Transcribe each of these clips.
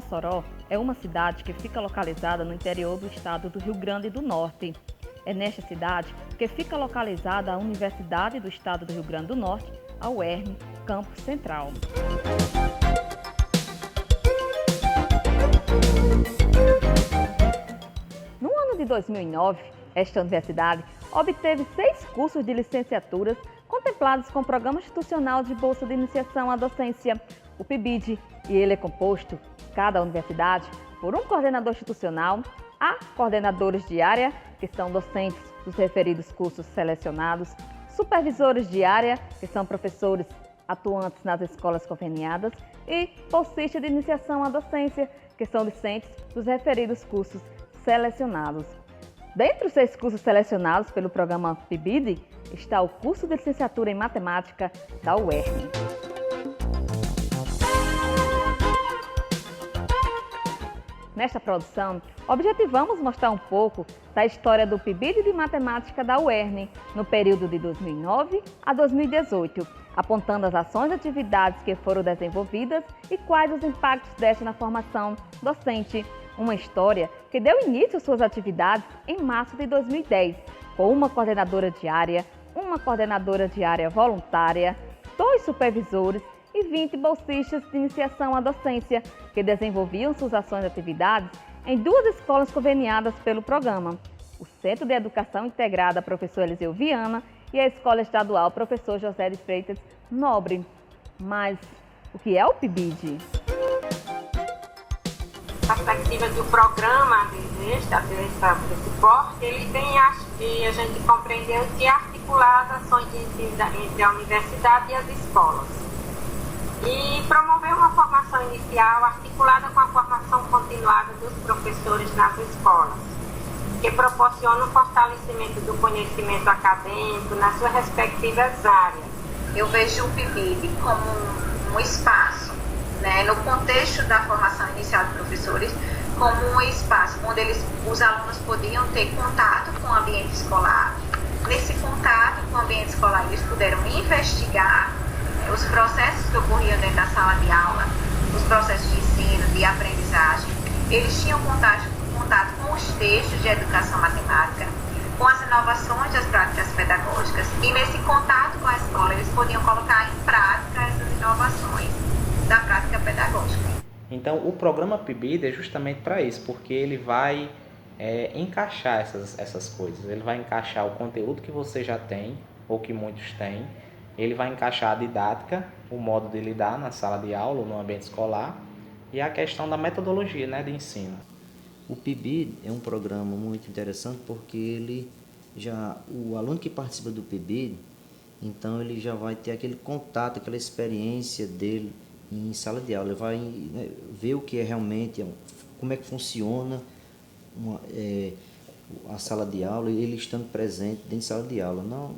Mossoró é uma cidade que fica localizada no interior do estado do Rio Grande do Norte. É nesta cidade que fica localizada a Universidade do Estado do Rio Grande do Norte, a UERN, Campus Central. No ano de 2009, esta universidade obteve 6 cursos de licenciaturas contemplados com o Programa Institucional de Bolsa de Iniciação à Docência, o PIBID, e ele é composto, cada universidade, por um coordenador institucional, há coordenadores de área, que são docentes dos referidos cursos selecionados, supervisores de área, que são professores atuantes nas escolas conveniadas, e bolsistas de iniciação à docência, que são discentes dos referidos cursos selecionados. Dentre os 6 cursos selecionados pelo programa PIBID, está o curso de licenciatura em matemática da UERN. Nesta produção, objetivamos mostrar um pouco da história do PIBID de matemática da UERN no período de 2009 a 2018, apontando as ações e atividades que foram desenvolvidas e quais os impactos desta na formação docente. Uma história que deu início às suas atividades em março de 2010, com uma coordenadora de área, uma coordenadora de área voluntária, 2 supervisores e 20 bolsistas de iniciação à docência, que desenvolviam suas ações e atividades em 2 escolas conveniadas pelo programa, o Centro de Educação Integrada Professor Eliseu Viana e a Escola Estadual Professor José de Freitas Nobre. Mas o que é o PIBID? A perspectiva do programa desse porte, ele tem, acho que a gente compreendeu, de articular as ações de ensino entre a universidade e as escolas. E promover uma formação inicial articulada com a formação continuada dos professores nas escolas, que proporciona o fortalecimento do conhecimento acadêmico nas suas respectivas áreas. Eu vejo o PIBID como um espaço, no contexto da formação inicial de professores, como um espaço onde os alunos podiam ter contato com o ambiente escolar. Nesse contato com o ambiente escolar, eles puderam investigar os processos que ocorriam dentro da sala de aula, os processos de ensino, de aprendizagem. Eles tinham contato com os textos de educação matemática, com as inovações das práticas pedagógicas, e nesse contato com a escola eles podiam colocar em prática essas inovações da prática pedagógica. Então, o programa PIBID é justamente para isso, porque ele vai encaixar essas coisas. Ele vai encaixar o conteúdo que você já tem, ou que muitos têm. Ele vai encaixar a didática, o modo de lidar na sala de aula ou no ambiente escolar, e a questão da metodologia, de ensino. O PIBID é um programa muito interessante porque o aluno que participa do PIBID, então ele já vai ter aquele contato, aquela experiência dele em sala de aula. Ele vai ver o que é realmente, como é que funciona a sala de aula, ele estando presente dentro de sala de aula. Não,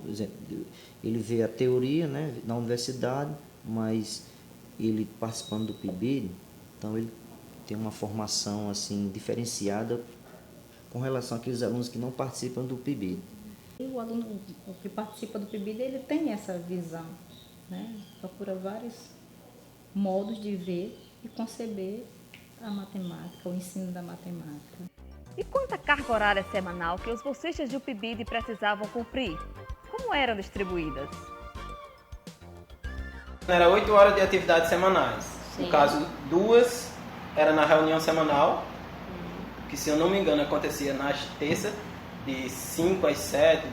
ele vê a teoria na universidade, mas ele participando do PIBID, então ele tem uma formação assim diferenciada com relação àqueles alunos que não participam do PIBID. O aluno que participa do PIBID, ele tem essa visão, procura vários modos de ver e conceber a matemática, o ensino da matemática. E quanto à carga horária semanal que os bolsistas do PIBID precisavam cumprir? Como eram distribuídas? Era 8 horas de atividades semanais. Sim. No caso, 2 era na reunião semanal, que, se eu não me engano, acontecia nas terças, de 5 às 7,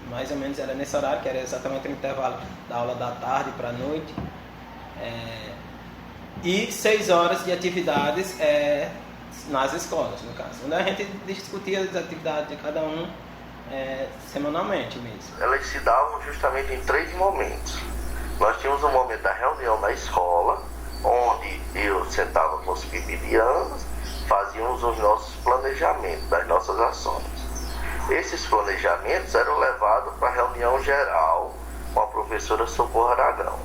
mais ou menos era nesse horário, que era exatamente o intervalo da aula da tarde para a noite. E 6 horas de atividades nas escolas, no caso, onde a gente discutia as atividades de cada um semanalmente mesmo. Elas se davam justamente em 3 momentos. Nós tínhamos um momento da reunião na escola, onde eu sentava com os PIBIdianos, fazíamos os nossos planejamentos das nossas ações. Esses planejamentos eram levados para a reunião geral com a professora Socorro Aragão.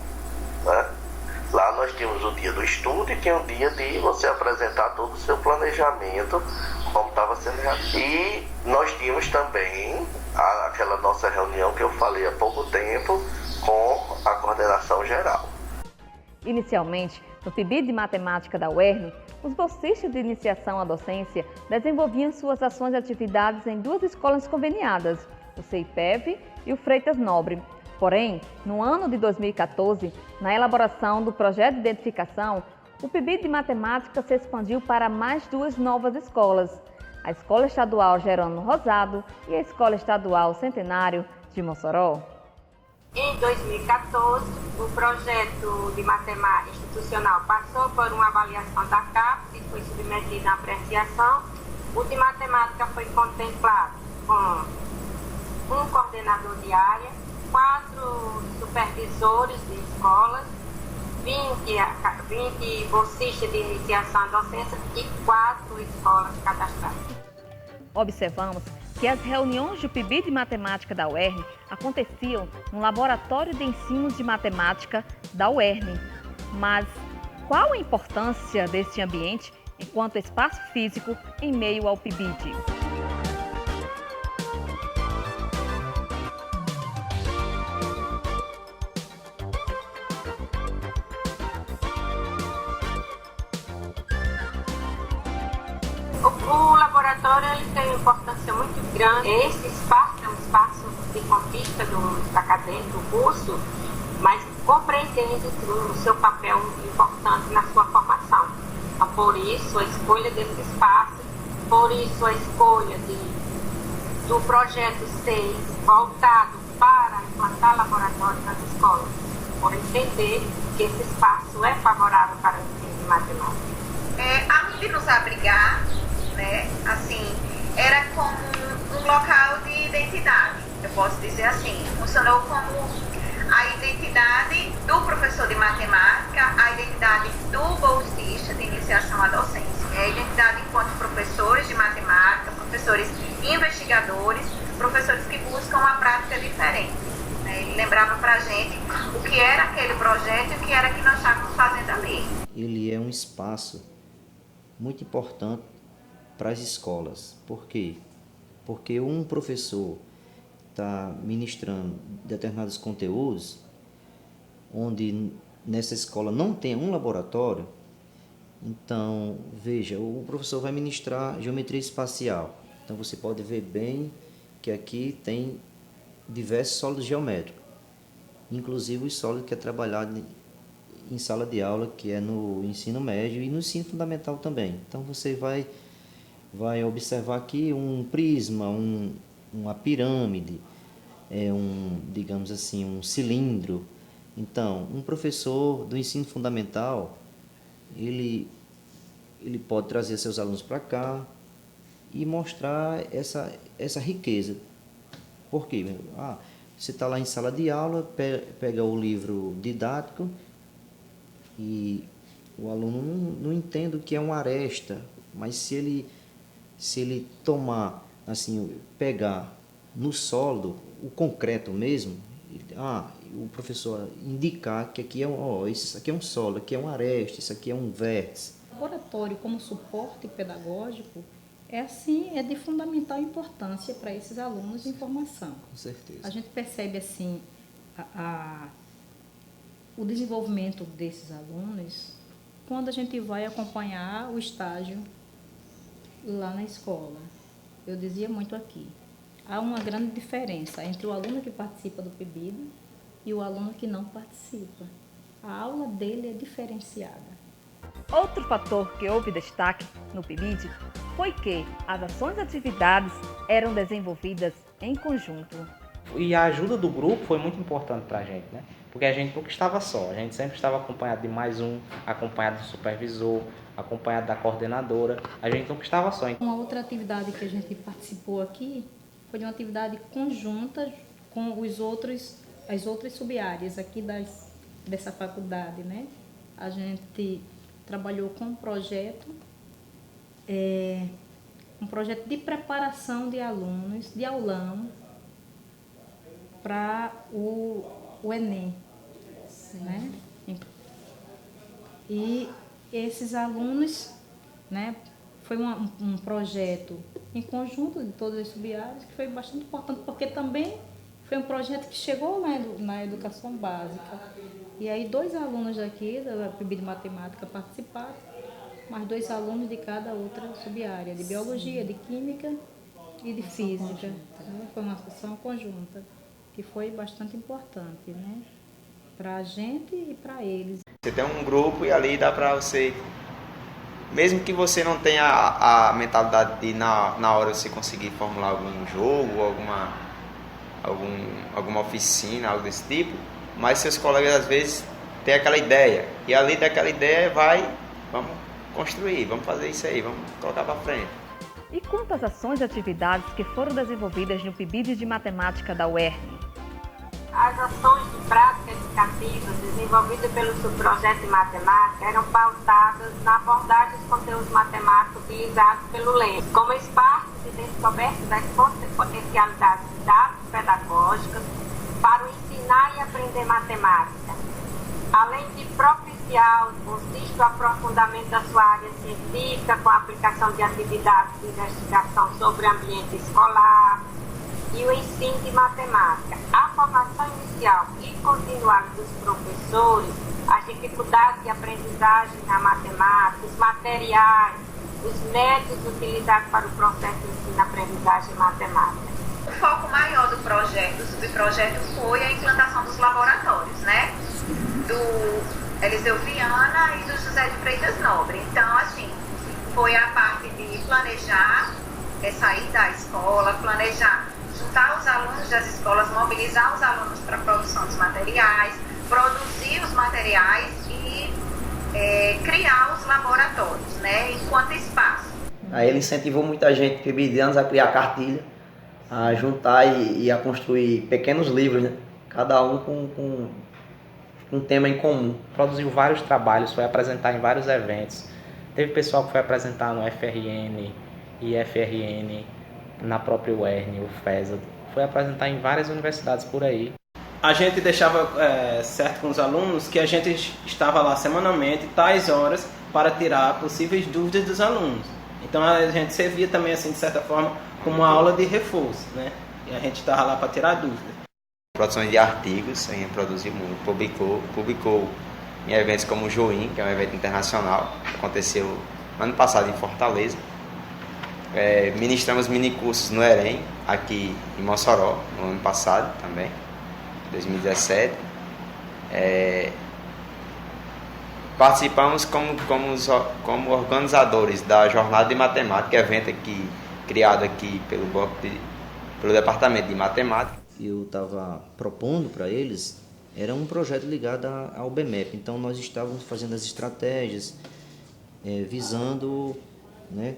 Lá nós tínhamos o dia do estudo e tinha o dia de você apresentar todo o seu planejamento, como estava sendo realizado. E nós tínhamos também aquela nossa reunião que eu falei há pouco tempo com a coordenação geral. Inicialmente, no PIBID de Matemática da UERN, os bolsistas de iniciação à docência desenvolviam suas ações e atividades em duas escolas conveniadas, o CEIPEV e o Freitas Nobre. Porém, no ano de 2014, na elaboração do projeto de identificação, o PIBID de Matemática se expandiu para mais duas novas escolas, a Escola Estadual Jerônimo Rosado e a Escola Estadual Centenário de Mossoró. Em 2014, o projeto de matemática institucional passou por uma avaliação da CAPES e foi submetido à apreciação. O de matemática foi contemplado com um coordenador de área, 4 supervisores de escolas, 20 bolsistas de iniciação à docência e 4 escolas cadastradas. Observamos que as reuniões do PIBID de Matemática da UERN aconteciam no Laboratório de Ensino de Matemática da UERN. Mas qual a importância deste ambiente enquanto espaço físico em meio ao PIBID? O laboratório ele tem uma importância muito grande. Esse espaço é um espaço de conquista dos acadêmicos do curso, mas compreendendo o seu papel importante na sua formação. Então, por isso, a escolha desse espaço, por isso, a escolha do projeto 6 voltado para implantar laboratórios nas escolas, por entender que esse espaço é favorável para o ensino de matemática. Além de nos abrigar, né, assim, era como um local de identidade, eu posso dizer assim, funcionou como a identidade do professor de matemática, a identidade do bolsista de iniciação à docência, a identidade enquanto professores de matemática, professores investigadores, professores que buscam uma prática diferente. Ele lembrava para a gente o que era aquele projeto e o que era que nós estávamos fazendo ali. Ele é um espaço muito importante para as escolas. Por quê? Porque um professor está ministrando determinados conteúdos, onde nessa escola não tem um laboratório. Então, veja, o professor vai ministrar geometria espacial. Então, você pode ver bem que aqui tem diversos sólidos geométricos, inclusive os sólidos que é trabalhado em sala de aula, que é no ensino médio e no ensino fundamental também. Então, você vai observar aqui um prisma, uma pirâmide, digamos assim, um cilindro. Então, um professor do ensino fundamental, ele pode trazer seus alunos para cá e mostrar essa riqueza. Por quê? Você está lá em sala de aula, pega o livro didático e o aluno não entende o que é uma aresta, mas se ele tomar, assim, pegar no sólido, o concreto mesmo, o professor indicar que aqui isso aqui é um sólido, aqui é uma aresta, isso aqui é um vértice. O laboratório como suporte pedagógico é de fundamental importância para esses alunos de formação. Com certeza. A gente percebe assim o desenvolvimento desses alunos quando a gente vai acompanhar o estágio lá na escola. Eu dizia muito aqui, há uma grande diferença entre o aluno que participa do PIBID e o aluno que não participa. A aula dele é diferenciada. Outro fator que houve destaque no PIBID foi que as ações e atividades eram desenvolvidas em conjunto. E a ajuda do grupo foi muito importante para a gente, né? Porque a gente nunca estava só, a gente sempre estava acompanhado de mais um, acompanhado do supervisor, acompanhado da coordenadora, a gente nunca estava só. Uma outra atividade que a gente participou aqui foi de uma atividade conjunta com as outras sub-áreas aqui dessa faculdade, né? A gente trabalhou com um projeto de preparação de alunos, de aulão, para o Enem, né? E esses alunos, né, foi um projeto em conjunto de todas as sub-áreas que foi bastante importante, porque também foi um projeto que chegou na educação básica. E aí 2 alunos daqui da PIBID de Matemática participaram mais 2 alunos de cada outra sub-área, de biologia, de química e de física. Né? Foi uma ação conjunta, que foi bastante importante, né? Para a gente e para eles. Você tem um grupo e ali dá para você, mesmo que você não tenha a mentalidade de na hora você conseguir formular algum jogo, alguma oficina, algo desse tipo, mas seus colegas às vezes têm aquela ideia, e ali daquela ideia vamos construir, vamos fazer isso aí, vamos colocar para frente. E quantas ações e atividades que foram desenvolvidas no PIBID de Matemática da UERN? As ações de prática educativa desenvolvidas pelo subprojeto de matemática eram pautadas na abordagem dos conteúdos matemáticos utilizados pelo LEM, como espaço de descoberta das potencialidades didáticas e pedagógicas para o ensinar e aprender matemática, além de propiciar o bolsista o aprofundamento da sua área científica com a aplicação de atividades de investigação sobre o ambiente escolar e o ensino de matemática. A formação inicial e continuada dos professores, as dificuldades de aprendizagem na matemática, os materiais, os métodos utilizados para o processo de ensino-aprendizagem matemática. O foco maior do subprojeto foi a implantação dos laboratórios, né? Do Eliseu Viana e do José de Freitas Nobre. Então, assim, foi a parte de planejar, sair da escola, planejar, juntar os alunos das escolas, mobilizar os alunos para a produção dos materiais, produzir os materiais e criar os laboratórios, né, enquanto espaço. Aí ele incentivou muita gente, pibidianos, a criar cartilha, a juntar e a construir pequenos livros, né, cada um com um tema em comum. Produziu vários trabalhos, foi apresentar em vários eventos. Teve pessoal que foi apresentar no FRN, IFRN, na própria UERN, o FESA. Foi apresentar em várias universidades por aí. A gente deixava certo com os alunos que a gente estava lá semanalmente, tais horas, para tirar possíveis dúvidas dos alunos. Então a gente servia também, assim, de certa forma, como uma aula de reforço, né? E a gente estava lá para tirar dúvidas. Produções de artigos, a gente produziu muito, publicou em eventos como o Join, que é um evento internacional, que aconteceu ano passado em Fortaleza. Ministramos minicursos no EREM, aqui em Mossoró, no ano passado também, 2017. Participamos como organizadores da Jornada de Matemática, evento criado aqui pelo Departamento de Matemática. Eu estava propondo para eles, era um projeto ligado ao BMEP. Então nós estávamos fazendo as estratégias, visando, né,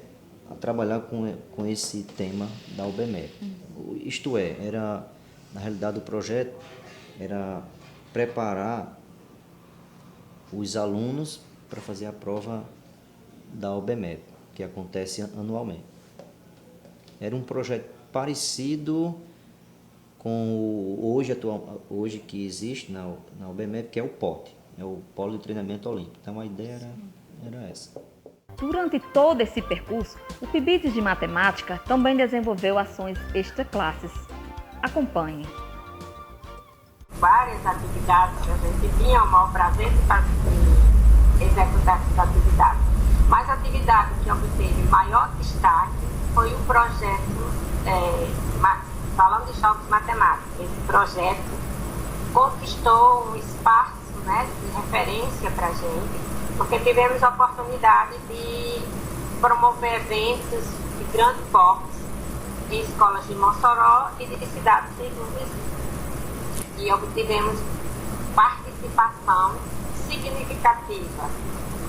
a trabalhar com esse tema da UBMEP. Isto na realidade o projeto era preparar os alunos para fazer a prova da UBMEP, que acontece anualmente. Era um projeto parecido com hoje que existe na UBMEP, que é o POT, é o Polo de Treinamento Olímpico. Então a ideia era essa. Durante todo esse percurso, o PIBID de Matemática também desenvolveu ações extraclasses. Acompanhe. Várias atividades que a gente tinha o maior prazer de executar essas atividades. Mas a atividade que obteve maior destaque foi o projeto Salão de Jogos Matemáticos. Esse projeto conquistou um espaço, né, de referência para a gente, porque tivemos a oportunidade de promover eventos de grande porte em escolas de Mossoró e de cidades de vizinhas. E obtivemos participação significativa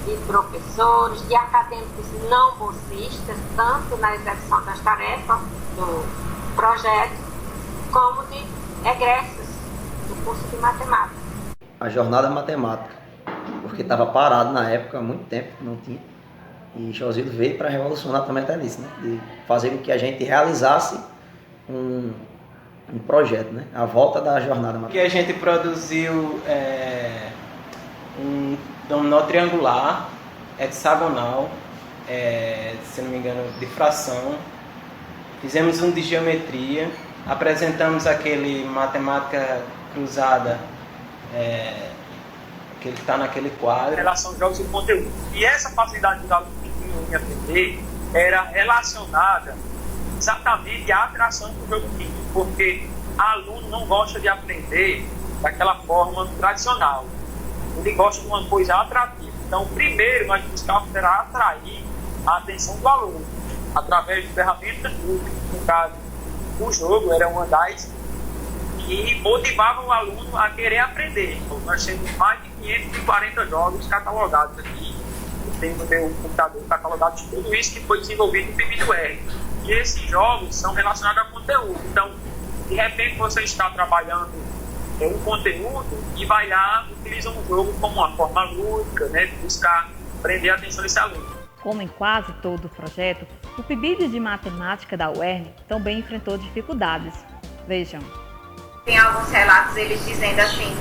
de professores, de acadêmicos não bolsistas, tanto na execução das tarefas do projeto, como de egressos do curso de matemática. A jornada matemática, porque estava parado na época há muito tempo, não tinha. E Josildo veio para revolucionar também até nisso, né? De fazer com que a gente realizasse um projeto, né? A volta da jornada matemática. Que a gente produziu um dominó triangular, hexagonal, se não me engano, de fração. Fizemos um de geometria, apresentamos aquele matemática cruzada, que ele está naquele quadro. Em relação aos jogos e conteúdo. E essa facilidade dos alunos que tinham em aprender era relacionada exatamente à atração do jogo químico, porque aluno não gosta de aprender daquela forma tradicional. Ele gosta de uma coisa atrativa. Então, primeiro, nós buscávamos era atrair a atenção do aluno através de ferramentas lúdicas. No caso, o jogo era uma das que motivava o aluno a querer aprender. Então, nós temos mais de 540 jogos catalogados aqui. Eu tenho no meu computador catalogado de tudo isso que foi desenvolvido no PIBID-UERN. E esses jogos são relacionados a conteúdo. Então, de repente, você está trabalhando um conteúdo e vai lá, utiliza um jogo como uma forma lúdica, né, de buscar prender a atenção desse aluno. Como em quase todo o projeto, o PIBID de Matemática da UERN também enfrentou dificuldades. Vejam. Tem alguns relatos, eles dizendo assim,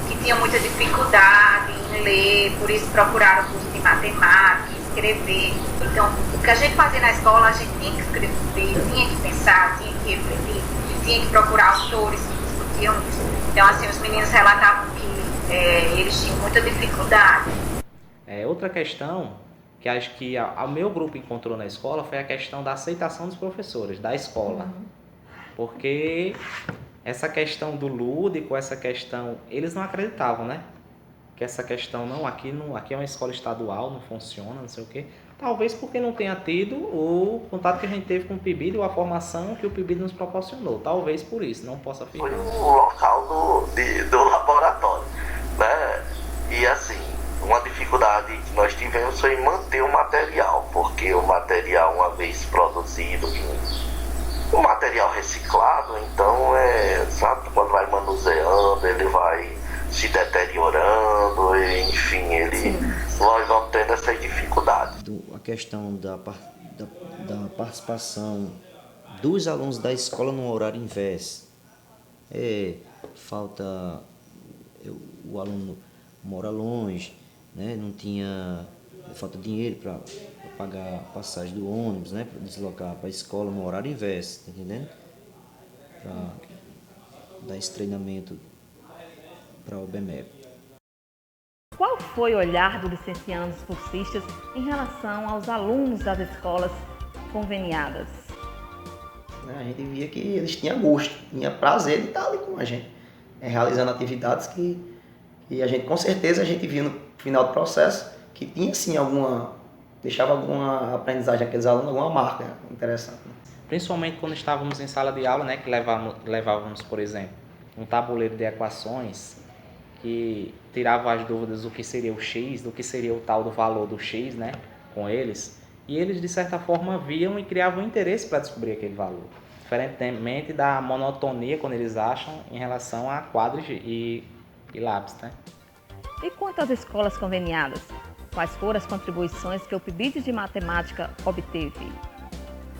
que tinha muita dificuldade em ler, por isso procuraram o curso de matemática, escrever. Então, o que a gente fazia na escola, a gente tinha que escrever, tinha que pensar, tinha que refletir, tinha que procurar autores que discutiam isso. Então, assim, os meninos relatavam que eles tinham muita dificuldade. Outra questão que acho que o meu grupo encontrou na escola foi a questão da aceitação dos professores, da escola. Porque essa questão do lúdico, essa questão, eles não acreditavam, né? Que essa questão, aqui é uma escola estadual, não funciona, não sei o quê. Talvez porque não tenha tido o contato que a gente teve com o PIBID ou a formação que o PIBID nos proporcionou. Talvez por isso, não posso afirmar. Foi o local do laboratório, né? E assim, uma dificuldade que nós tivemos foi manter o material, porque o material, uma vez produzido, um material reciclado, então sabe, quando vai manuseando, ele vai se deteriorando, enfim, nós vamos tendo essas dificuldades. A questão da participação dos alunos da escola no horário inverso. Falta, o aluno mora longe, né? Não tinha, falta dinheiro para pagar a passagem do ônibus, né? Para deslocar para a escola no horário inverso, tá entendendo? Para dar esse treinamento para o BMEP. Qual foi o olhar dos licenciados cursistas em relação aos alunos das escolas conveniadas? A gente via que eles tinham gosto, tinham prazer de estar ali com a gente, realizando atividades que a gente, com certeza, a gente via no final do processo que tinha, sim, deixava alguma aprendizagem àqueles alunos, alguma marca interessante. Principalmente quando estávamos em sala de aula, né, que levávamos, por exemplo, um tabuleiro de equações que tirava as dúvidas do que seria o x, do que seria o tal do valor do x, né, com eles. E eles, de certa forma, viam e criavam interesse para descobrir aquele valor. Diferentemente da monotonia, quando eles acham, em relação a quadros e lápis, né? E quanto às escolas conveniadas? Quais foram as contribuições que o PIBID de Matemática obteve?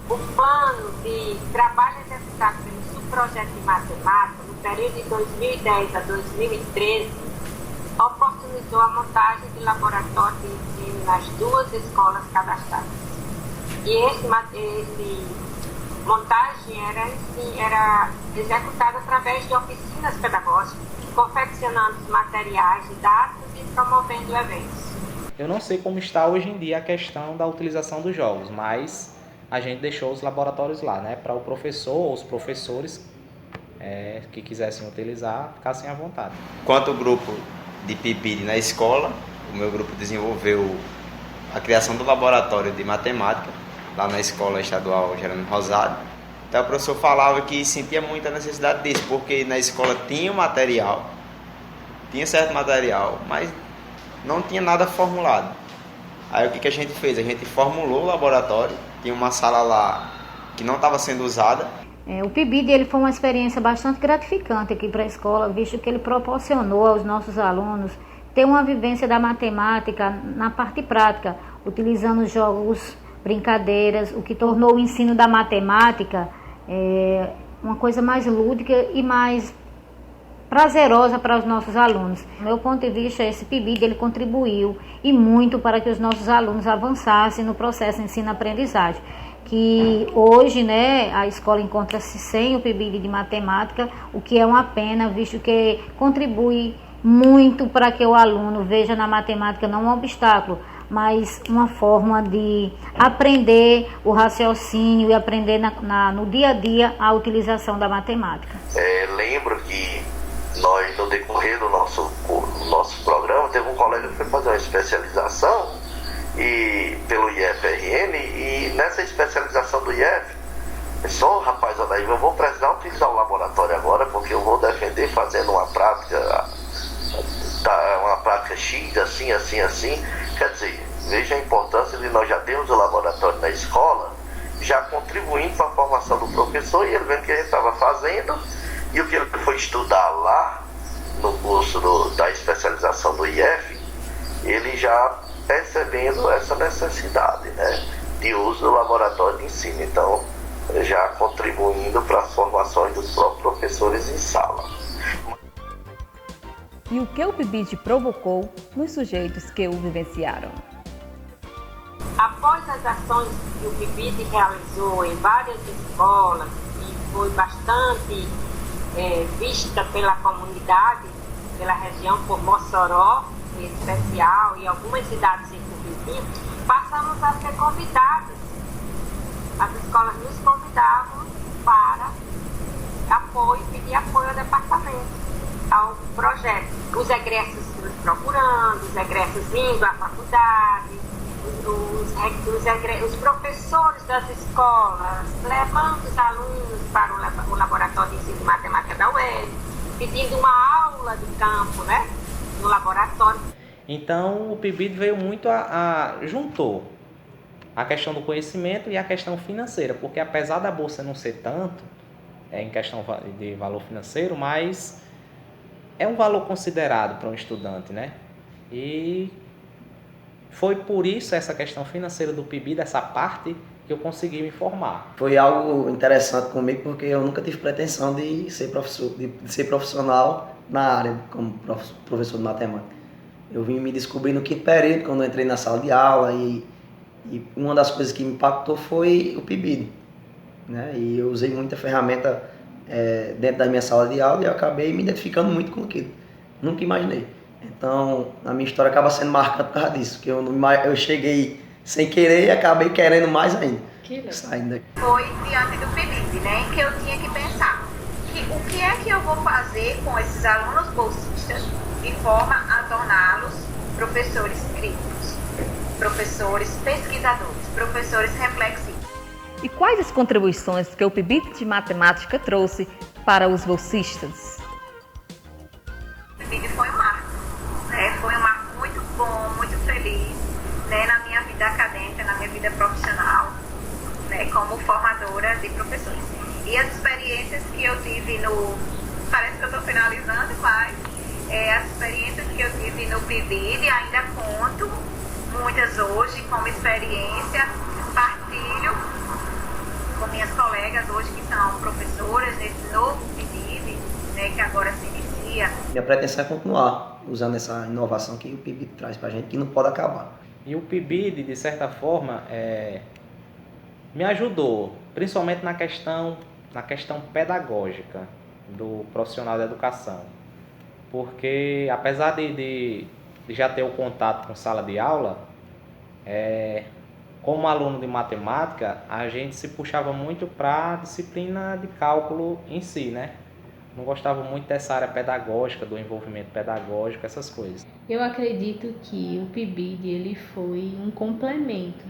O plano de trabalho executado pelo subprojeto de matemática no período de 2010 a 2013 oportunizou a montagem de laboratório de ensino nas 2 escolas cadastradas. E essa montagem era executada através de oficinas pedagógicas, confeccionando os materiais didáticos e promovendo eventos. Eu não sei como está hoje em dia a questão da utilização dos jogos, mas a gente deixou os laboratórios lá, né, para o professor ou os professores que quisessem utilizar ficassem à vontade. Quanto ao grupo de PIBID na escola, o meu grupo desenvolveu a criação do laboratório de matemática lá na escola estadual Jerônimo Rosado. Então o professor falava que sentia muita necessidade disso, porque na escola tinha material, tinha certo material, mas não tinha nada formulado. Aí o que a gente fez? A gente formulou o laboratório, tinha uma sala lá que não estava sendo usada. O PIBID ele foi uma experiência bastante gratificante aqui para a escola, visto que ele proporcionou aos nossos alunos ter uma vivência da matemática na parte prática, utilizando jogos, brincadeiras, o que tornou o ensino da matemática uma coisa mais lúdica e mais prazerosa para os nossos alunos. Do meu ponto de vista, esse PIBID ele contribuiu e muito para que os nossos alunos avançassem no processo de ensino-aprendizagem, que hoje, né, a escola encontra-se sem o PIBID de matemática, o que é uma pena, visto que contribui muito para que o aluno veja na matemática não um obstáculo, mas uma forma de aprender o raciocínio e aprender no dia a dia a utilização da matemática. Lembro que nós, no decorrer do nosso programa, teve um colega que foi fazer uma especialização pelo IFRN, e nessa especialização do IF, só, rapaz, olha aí, eu vou precisar utilizar o laboratório agora, porque eu vou defender fazendo uma prática X, assim. Quer dizer, veja a importância de nós já termos o laboratório na escola, já contribuindo para a formação do professor, e ele vendo o que ele estava fazendo e o que ele foi estudar lá no curso da especialização do IF, ele já percebendo essa necessidade, né, de uso do laboratório de ensino. Então, já contribuindo para as formações dos próprios professores em sala. E o que o PIBID provocou nos sujeitos que o vivenciaram? Após as ações que o PIBID realizou em várias escolas e foi bastante vista pela comunidade, pela região, por Mossoró em especial e algumas cidades circunvizinhas, passamos a ser convidados. As escolas nos convidavam para pedir apoio ao departamento, ao projeto. Os egressos nos procurando, os egressos indo à faculdade, os professores das escolas levando os alunos para o laboratório de ensino de matemática da UERN, pedindo uma aula de campo, né, no laboratório. Então o PIBID veio muito juntou a questão do conhecimento e a questão financeira, porque apesar da bolsa não ser tanto, em questão de valor financeiro, mas é um valor considerado para um estudante, né? E foi por isso essa questão financeira do PIBID, essa parte, que eu consegui me formar. Foi algo interessante comigo, porque eu nunca tive pretensão de ser profissional na área, como professor de matemática. Eu vim me descobrir no quinto período, quando eu entrei na sala de aula, e uma das coisas que me impactou foi o PIBID, né? E eu usei muita ferramenta dentro da minha sala de aula, e eu acabei me identificando muito com aquilo. Nunca imaginei. Então, a minha história acaba sendo marcante por causa disso, que eu cheguei sem querer e acabei querendo mais ainda. Saindo daqui. Foi diante do PIBID, né, em que eu tinha que pensar o que é que eu vou fazer com esses alunos bolsistas de forma a torná-los professores críticos, professores pesquisadores, professores reflexivos. E quais as contribuições que o PIBID de matemática trouxe para os bolsistas? O PIBID foi um marco, né? Foi um marco muito bom, muito feliz, né, na minha vida acadêmica, na minha vida profissional, né, como formadora de professores. E as experiências que eu tive parece que eu estou finalizando, mas as experiências que eu tive no PIBID ainda conto, muitas hoje como experiência, partilho com minhas colegas hoje que são professoras nesse novo PIBID, né, que agora se inicia. Minha pretensão é continuar usando essa inovação que o PIBID traz para a gente, que não pode acabar. E o PIBID, de certa forma, me ajudou, principalmente na questão pedagógica do profissional da educação. Porque, apesar de já ter o contato com sala de aula, como aluno de matemática, a gente se puxava muito para a disciplina de cálculo em si, né? Não gostava muito dessa área pedagógica, do envolvimento pedagógico, essas coisas. Eu acredito que o PIBID ele foi um complemento,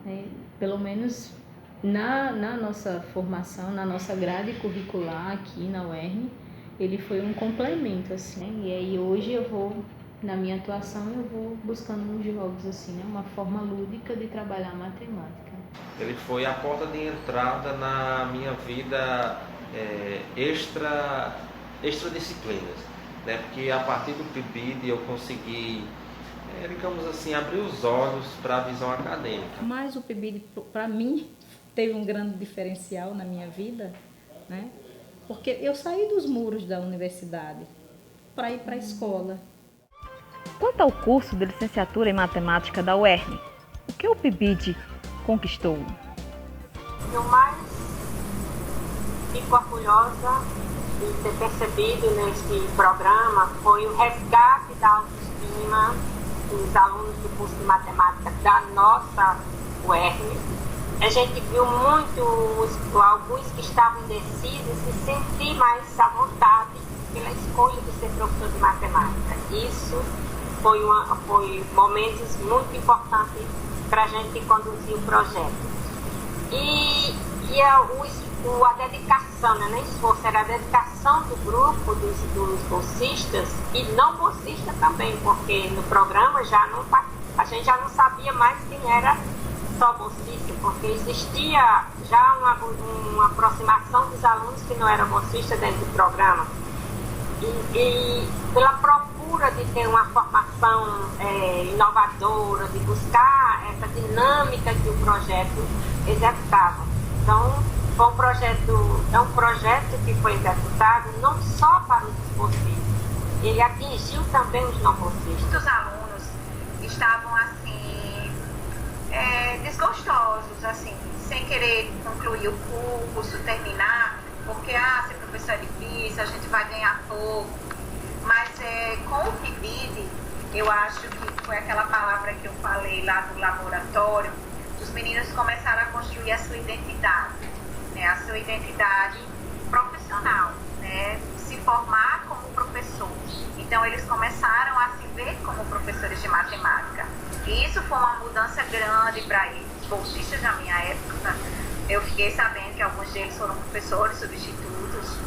né? Pelo menos na nossa formação, na nossa grade curricular aqui na UERN, ele foi um complemento, assim, né? E aí hoje na minha atuação, eu vou buscando nos jogos, assim, né? Uma forma lúdica de trabalhar a matemática. Ele foi a porta de entrada na minha vida extra-disciplinas, né? Porque a partir do PIBID eu consegui, digamos assim, abrir os olhos para a visão acadêmica. Mas o PIBID, para mim, teve um grande diferencial na minha vida, né? Porque eu saí dos muros da universidade para ir para a escola. Quanto ao curso de licenciatura em matemática da UERN, o que o PIBID conquistou? Eu mais fico orgulhosa de ter percebido nesse programa foi o resgate da autoestima dos alunos do curso de matemática da nossa UERN. A gente viu alguns que estavam indecisos se sentir mais à vontade pela escolha de ser professor de matemática. Isso foi momentos muito importantes para a gente conduzir o projeto. A dedicação, não é nem esforço, era a dedicação do grupo dos bolsistas e não bolsistas também, porque no programa a gente já não sabia mais quem era só bolsista, porque existia já uma aproximação dos alunos que não eram bolsistas dentro do programa. E pela procura de ter uma formação inovadora, de buscar essa dinâmica que o projeto executava. Então, é um projeto que foi executado não só para os bolsistas, ele atingiu também os não bolsistas. Os alunos estavam assim, desgostosos, assim, sem querer concluir o curso, terminar, porque ser professor é difícil, a gente vai ganhar pouco. Mas com o PIBID, eu acho que foi aquela palavra que eu falei lá do laboratório, os meninos começaram a construir a sua identidade, né, a sua identidade profissional, né, se formar como professor. Então, eles começaram a se ver como professores de matemática. E isso foi uma mudança grande para eles. Os bolsistas na minha época, eu fiquei sabendo que alguns deles foram professores substitutos,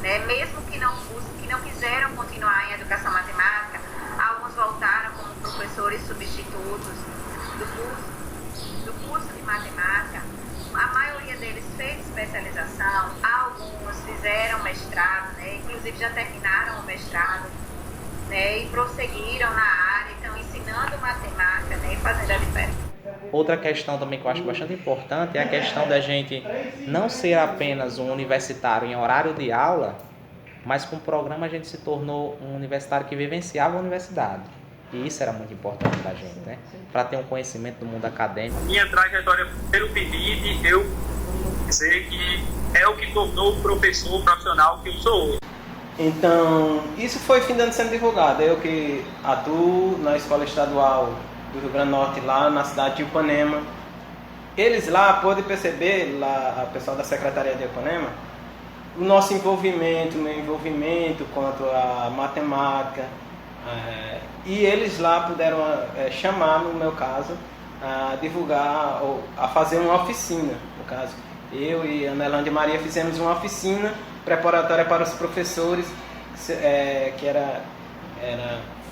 né, mesmo que não quiseram continuar em educação matemática, alguns voltaram como professores substitutos do curso de matemática. A maioria deles fez especialização, alguns fizeram mestrado, né, inclusive já terminaram o mestrado, né, e prosseguiram na área, então ensinando matemática, né, e fazendo a diferença. Outra questão também que eu acho bastante importante é a questão da gente não ser apenas um universitário em horário de aula, mas com o programa a gente se tornou um universitário que vivenciava a universidade. E isso era muito importante para a gente, né? Para ter um conhecimento do mundo acadêmico. Minha trajetória pelo PIBID, eu dizer que é o que tornou o professor profissional que eu sou hoje. Então, isso foi sendo divulgado. Eu que atuo na Escola Estadual do Rio Grande do Norte, lá na cidade de Ipanema. Eles lá podem perceber, lá, o pessoal da Secretaria de Ipanema, o nosso envolvimento, meu envolvimento quanto à matemática. E eles lá puderam chamar, no meu caso, a divulgar, ou a fazer uma oficina. No caso, eu e a Anelândia Maria fizemos uma oficina preparatória para os professores, que era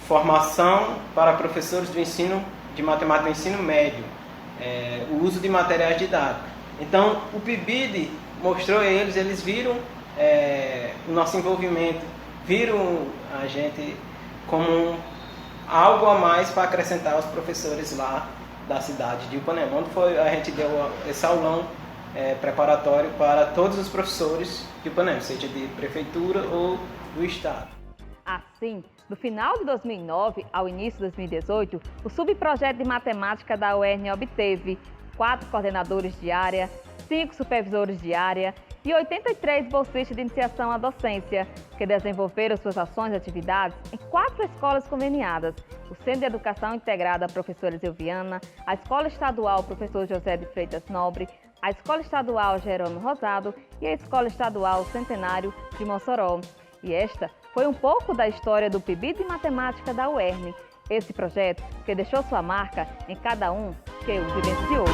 formação para professores do ensino de matemática do ensino médio, o uso de materiais didáticos. Então, o PIBID mostrou a eles viram o nosso envolvimento, viram a gente como algo a mais para acrescentar aos professores lá da cidade de Ipanema, onde a gente deu esse aulão preparatório para todos os professores de Ipanema, seja de prefeitura ou do estado. Assim, do final de 2009 ao início de 2018, o subprojeto de matemática da UERN obteve 4 coordenadores de área, 5 supervisores de área e 83 bolsistas de iniciação à docência, que desenvolveram suas ações e atividades em 4 escolas conveniadas: o Centro de Educação Integrada Professora Silviana, a Escola Estadual Professor José de Freitas Nobre, a Escola Estadual Jerônimo Rosado e a Escola Estadual Centenário de Mossoró. E esta foi um pouco da história do PIBID de Matemática da UERN, esse projeto que deixou sua marca em cada um que o vivenciou.